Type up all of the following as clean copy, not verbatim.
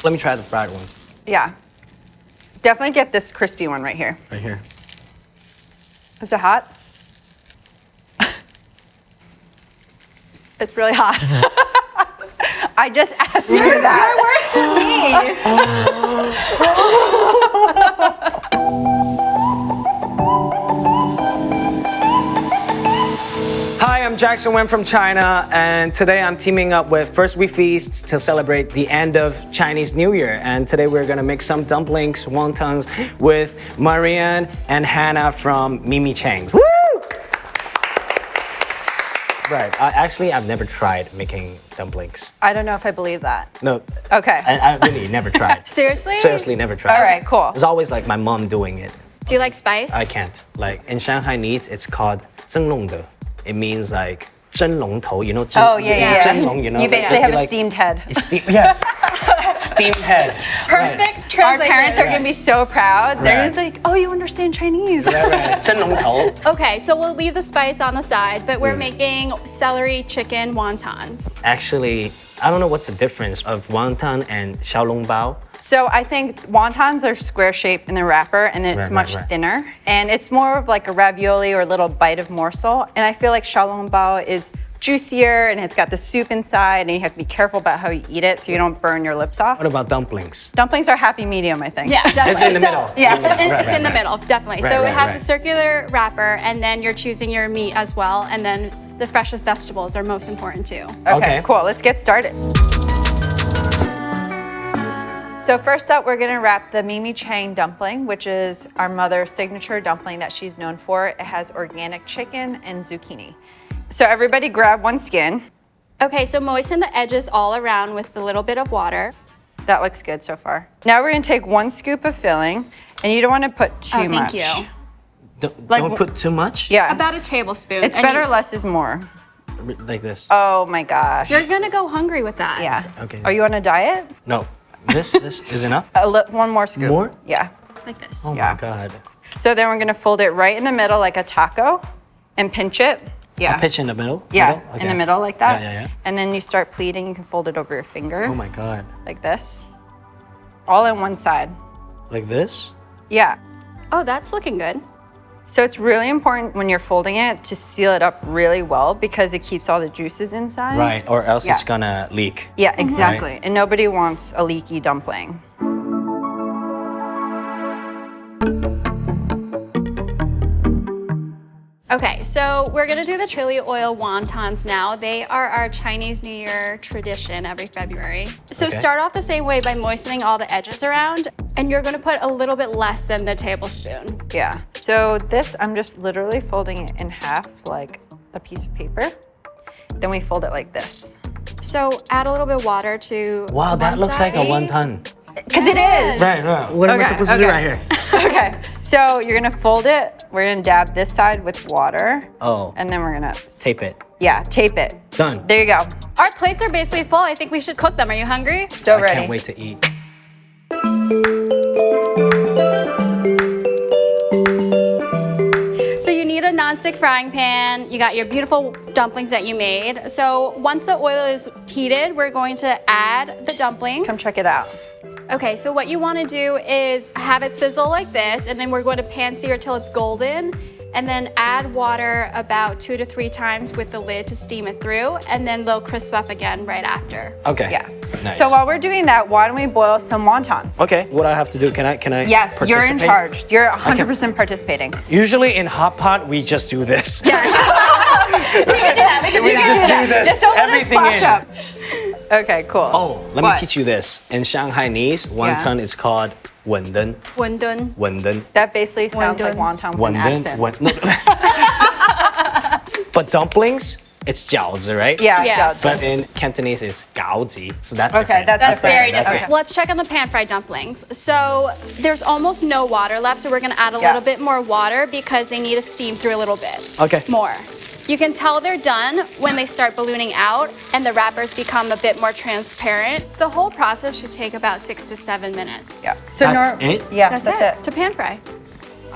Let me try the fried ones. Yeah. Definitely get this crispy one right here. Right here. Is it hot? It's really hot. I just asked you that. You're worse than me. Hi, I'm Jackson Wang from China, and today I'm teaming up with First We Feast to celebrate the end of Chinese New Year. And today we're gonna make some dumplings, wontons, with Marian and Hannah from Cheng. Woo! Right. I've never tried making dumplings. I don't know if I believe that. No. Okay. I really never tried. Seriously? Seriously, never tried. All right, cool. It's always like my mom doing it. Do you like spice? I can't. Like in Shanghainese, it's called 蒸笼的. It means like 蒸笼头, you know? 蒸, Oh, yeah. 蒸笼, you know? You basically have a like, steamed head. Yes. Steamed head. Perfect Right. translation. Our parents are going to be so proud. They're Right. going to be like, oh, you understand Chinese. Right. 蒸笼头. Okay, so we'll leave the spice on the side, but we're making celery chicken wontons. Actually, I don't know what's the difference of wonton and xiaolongbao. So I think wontons are square shaped in the wrapper and it's Right, much right. thinner. And it's more of like a ravioli or a little bite of morsel. And I feel like xiaolongbao is juicier and it's got the soup inside and you have to be careful about how you eat it so you don't burn your lips off. What about dumplings? Dumplings are happy medium, I think. Yeah, definitely. It's in the middle. Yeah, It's in the middle. it's in the middle, definitely. Right, So it right, has right. a circular wrapper, and then you're choosing your meat as well, and then the freshest vegetables are most important too. Okay, Okay. cool. Let's get started. So first up, we're gonna wrap the Cheng dumpling, which is our mother's signature dumpling that she's known for. It has organic chicken and zucchini. So everybody grab one skin. Okay, so moisten the edges all around with a little bit of water. That looks good so far. Now we're gonna take one scoop of filling, and you don't wanna put too much. Thank you. Don't put too much? Yeah, About a tablespoon. it's And better less is more. Like this. Oh my gosh. You're gonna go hungry with that. Yeah. Okay. Are you on a diet? No. This is enough? One more scoop. More? Yeah. Like this. Oh Yeah. my God. So then we're gonna fold it right in the middle like a taco and pinch it. Yeah. A pitch in the middle? Yeah, Middle? in Okay. the middle like that. Yeah. And then you start pleating. You can fold it over your finger Oh my God. like this. All in one side. Like this? Yeah. Oh, that's looking good. So it's really important when you're folding it to seal it up really well because it keeps all the juices inside. Right, or else it's Yeah. gonna leak. Yeah, exactly. And nobody wants a leaky dumpling. Okay, so we're gonna do the chili oil wontons now. They are our Chinese New Year tradition every February. So Okay. start off the same way by moistening all the edges around, and you're gonna put a little bit less than the tablespoon. Yeah. So this, I'm just literally folding it in half like a piece of paper. Then we fold it like this. So add a little bit of water to Wow, that one looks like a side. wonton. Because it is. Right. What am I Okay, supposed to do okay. right here? Okay. So you're gonna fold it. We're gonna dab this side with water. Oh. And then we're gonna, Tape it. yeah, tape it. Done. There you go. Our plates are basically full. I think we should cook them. Are you hungry? So I ready. can't wait to eat. So you need a nonstick frying pan. You got your beautiful dumplings that you made. So once the oil is heated, we're going to add the dumplings. Come check it out. Okay, so what you want to do is have it sizzle like this, and then we're going to pan sear till it's golden, and then add water about 2 to 3 times with the lid to steam it through, and then they'll crisp up again right after. Okay. Yeah. Nice. So while we're doing that, why don't we boil some wontons? Okay, what I have to do? Can I? Yes, you're in participate? charge. You're 100% participating. Usually in hot pot we just do this. Yeah. we can do that. We can do just that. do this. Just don't let it Everything splash in. up. Okay, cool. Oh, let me What? teach you this. In Shanghainese, wonton is called wonton. Wonton. Wonton. That basically sounds like Wonton. wonton with an accent. But dumplings, it's jiaozi, right? Yeah, Yeah. jiaozi. But in Cantonese, it's gaozi. So that's Okay, different. that's Very That's different. okay. Let's check on the pan-fried dumplings. So there's almost no water left, so we're gonna add a Yeah. little bit more water because they need to steam through a little bit. Okay. More. You can tell they're done when they start ballooning out and the wrappers become a bit more transparent. The whole process should take about 6 to 7 minutes. Yeah. So That's it? Yeah, That's that's it. To pan fry.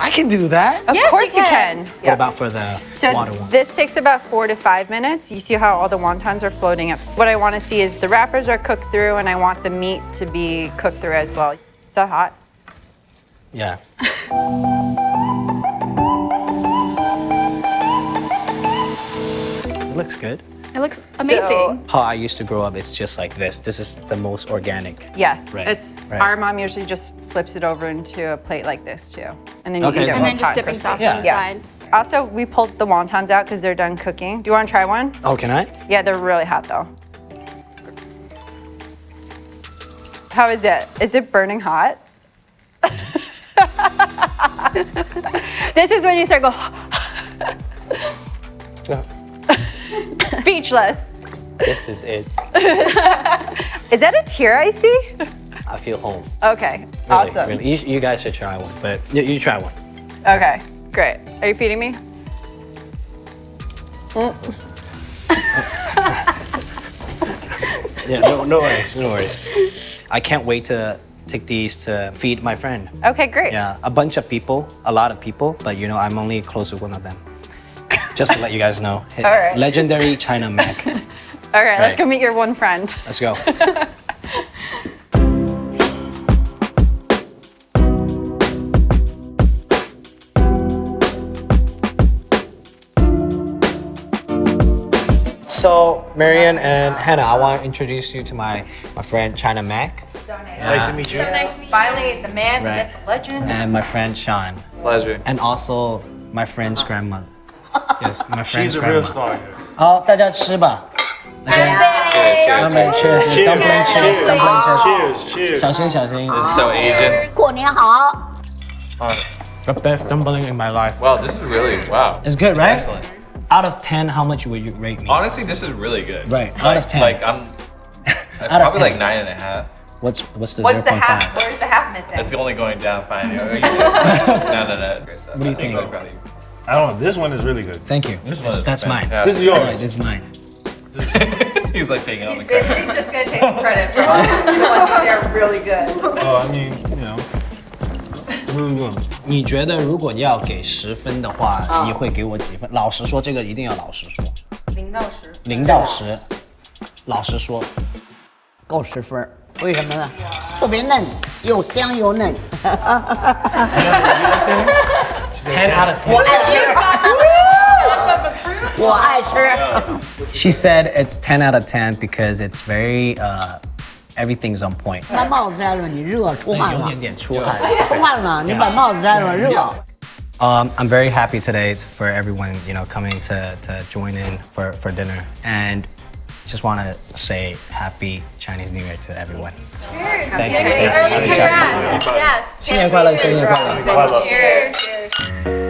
I can do that. Of Yes, course you you can. can. What about for the So water one? this takes about 4 to 5 minutes. You see how all the wontons are floating up. What I want to see is the wrappers are cooked through, and I want the meat to be cooked through as well. Is that hot? Yeah. It looks good. It looks amazing. How I used to grow up, it's just like this. This is the most organic. Yes. Right, It's right. Our mom usually just flips it over into a plate like this too, and then you Okay, eat it. cool. And while then it's just hot and dipping crispy. sauce Yeah. inside. Also, we pulled the wontons out because they're done cooking. Do you want to try one? Oh, can I? Yeah, they're really hot though. How is it? Is it burning hot? This is when you start going. Speechless. This is it. Is that a tear I see? I feel home. Okay, Really, awesome. Really. You guys should try one, but you try one. Okay, great. Are you feeding me? Yeah, no worries, no worries. I can't wait to take these to feed my friend. Okay, great. Yeah, a bunch of people, a lot of people, but you know, I'm only close with one of them. Just to let you guys know. All right. Legendary China Mac. All right, let's Right. go meet your one friend. Let's go. So, Marian and Hannah, I want to introduce you to my friend China Mac Nice to meet you. Finally, the man, Right. the myth, the legend. and my friend Sean, Pleasure. and also my friend's grandmother. Yes, my friend's She's a grandma. real star here. 好，大家吃吧。他们 cheers, dumpling cheers, dumpling cheers. Cheers, cheers. 小心小心。 This is so Asian. 过年好。 The best dumpling in my life. Wow, this is really, wow. It's good, right? Excellent. Out of 10, how much would you rate me? Honestly, this is really good. Right, out of 10. Like, I'm Out of probably 10. like 9.5. What's the What's the 0.5? half? Where's the half missing? It's only going down fine. No. Great stuff. What do you think? I'm proud of you. I don't know. This one is really good. Thank you. This one is That's mine. fantastic. This is yours. Alright, this is mine. He's like taking on the Basically credit. just gonna take the credit for all the ones that are really good. Oh, I mean, you know, really good. 你觉得如果要给10分的话，你会给我几分？老实说，这个一定要老实说。0到10。 0到10，老实说。够10分儿，为什么呢？特别嫩，又香又嫩。 10 out of 10. 我爱吃。 She said it's 10 out of 10 because it's very everything's on point. 把帽子摘了，你热出汗了。有点出汗。出汗了，你把帽子摘了，热。 I'm very happy today for everyone, you know, coming to join in for dinner, and just want to say Happy Chinese New Year to everyone. Cheers. Thank you. Early congrats. Yes. 新年快乐，新年快乐。 Cheers.